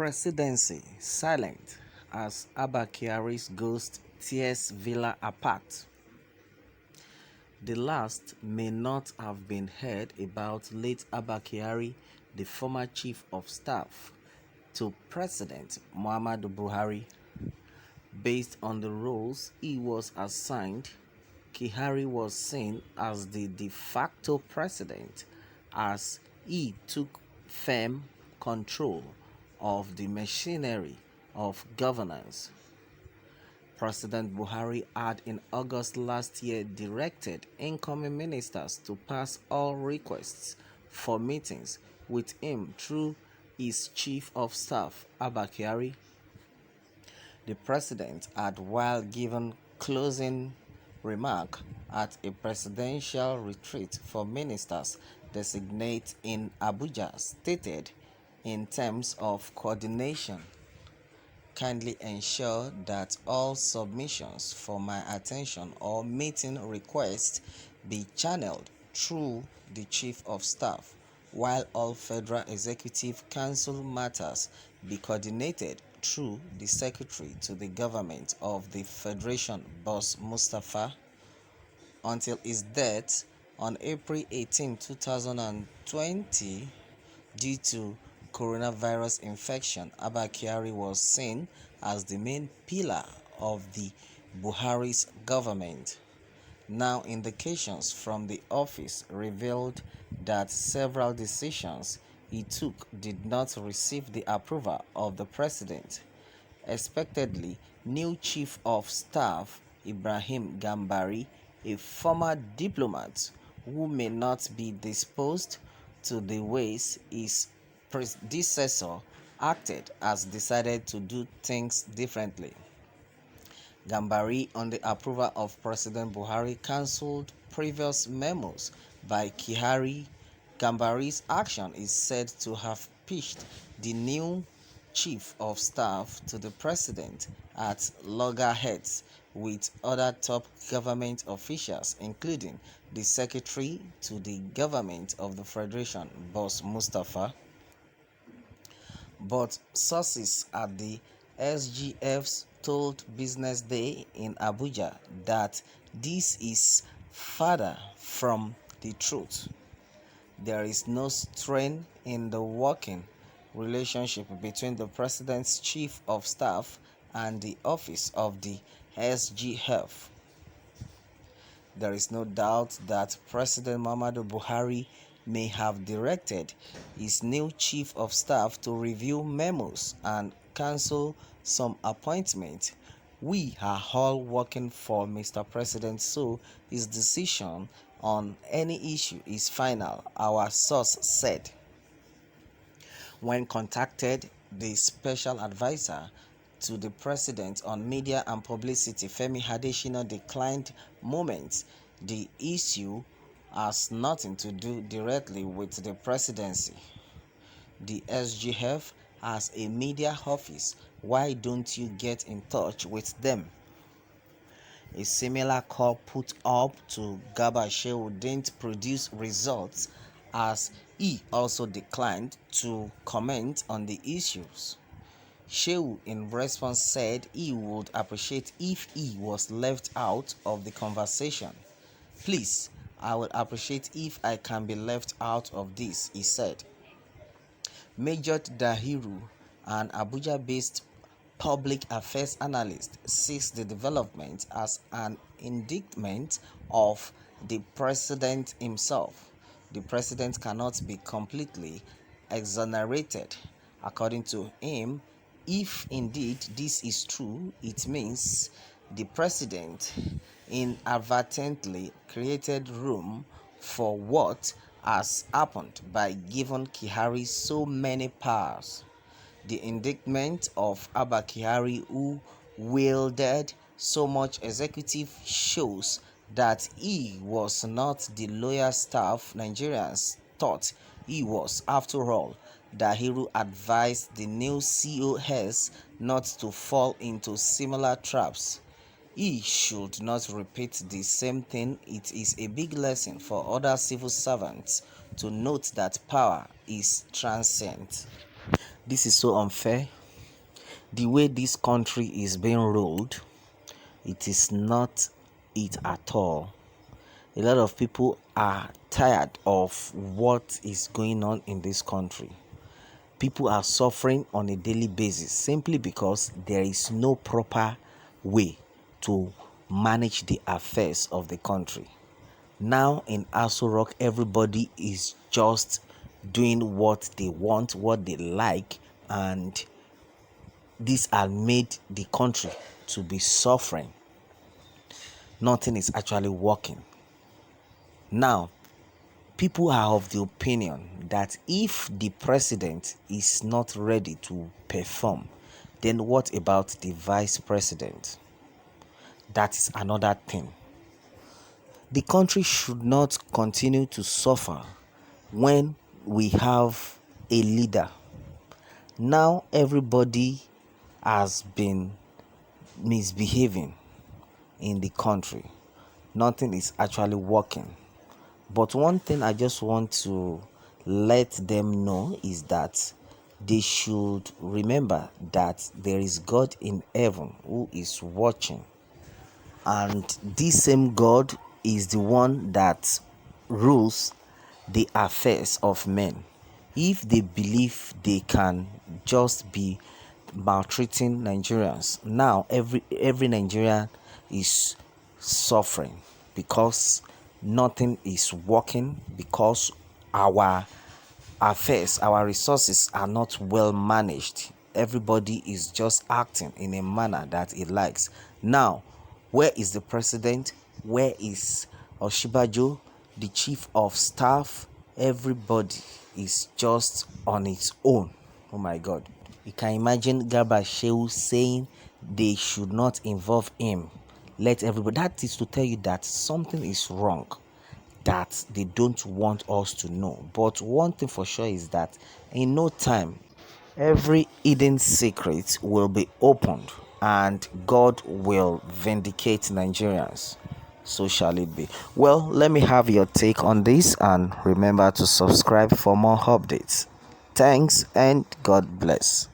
Presidency silent as Abba Kyari's ghost tears villa apart. The last may not have been heard about late Abba Kyari, the former chief of staff to President Muhammadu Buhari. Based on the roles he was assigned, Kyari was seen as the de facto president as he took firm control of the machinery of governance. President Buhari had in August last year directed incoming ministers to pass all requests for meetings with him through his chief of staff, Abba Kyari. The president had, while giving closing remark at a presidential retreat for ministers designate in Abuja, stated in terms of coordination, kindly ensure that all submissions for my attention or meeting requests be channeled through the Chief of Staff, while all Federal Executive Council matters be coordinated through the Secretary to the Government of the Federation, Boss Mustafa. Until his death on April 18, 2020, due to coronavirus infection, Abba Kyari was seen as the main pillar of the Buhari's government. Now, indications from the office revealed that several decisions he took did not receive the approval of the president. Expectedly, new Chief of Staff Ibrahim Gambari, a former diplomat who may not be disposed to the ways his predecessor acted, has decided to do things differently. Gambari, on the approval of President Buhari, cancelled previous memos by Kyari. Gambari's action is said to have pitched the new chief of staff to the president at loggerheads with other top government officials, including the secretary to the government of the Federation, Boss Mustafa. But sources at the SGF's told Business Day in Abuja that this is farther from the truth. There is no strain in the working relationship between the president's chief of staff and the office of the SGF. There is no doubt that President Muhammadu Buhari may have directed his new chief of staff to review memos and cancel some appointments. We are all working for Mr. President, so his decision on any issue is final, our source said. When contacted, the special advisor to the president on media and publicity, Femi Adesina, declined moments. The issue has nothing to do directly with the presidency. The SGF has a media office. Why don't you get in touch with them? A similar call put up to Garba Shehu didn't produce results, as he also declined to comment on the issues. Shehu in response said he would appreciate if he was left out of the conversation. Please, I would appreciate if I can be left out of this, he said. Major Dahiru, an Abuja-based public affairs analyst, sees the development as an indictment of the president himself. The president cannot be completely exonerated. According to him, if indeed this is true, it means the president inadvertently created room for what has happened by giving Kyari so many powers. The indictment of Abba Kyari, who wielded so much executive, shows that he was not the loyal staff Nigerians thought he was. After all, Dahiru advised the new COS not to fall into similar traps. He should not repeat the same thing. It is a big lesson for other civil servants to note that power is transient. This is so unfair. The way this country is being ruled, it is not it at all. A lot of people are tired of what is going on in this country. People are suffering on a daily basis simply because there is no proper way to manage the affairs of the country. Now in Aso Rock, everybody is just doing what they want, what they like, and this has made the country to be suffering. Nothing is actually working. Now, people are of the opinion that if the president is not ready to perform, then what about the vice president? That is another thing. The country should not continue to suffer when we have a leader. Now everybody has been misbehaving in the country. Nothing is actually working. But one thing I just want to let them know is that they should remember that there is God in heaven who is watching, and this same God is the one that rules the affairs of men. If they believe they can just be maltreating Nigerians, now every Nigerian is suffering because nothing is working, because our affairs, our resources are not well managed. Everybody is just acting in a manner that it likes. Now, where is the president? Where is Oshibajo, the chief of staff? Everybody is just on its own. Oh my God. You can imagine Garba Shehu saying they should not involve him. Let everybody. That is to tell you that something is wrong, that they don't want us to know. But one thing for sure is that in no time, every hidden secret will be opened and God will vindicate Nigerians. So shall it be. Well, let me have your take on this, and remember to subscribe for more updates. Thanks and God bless.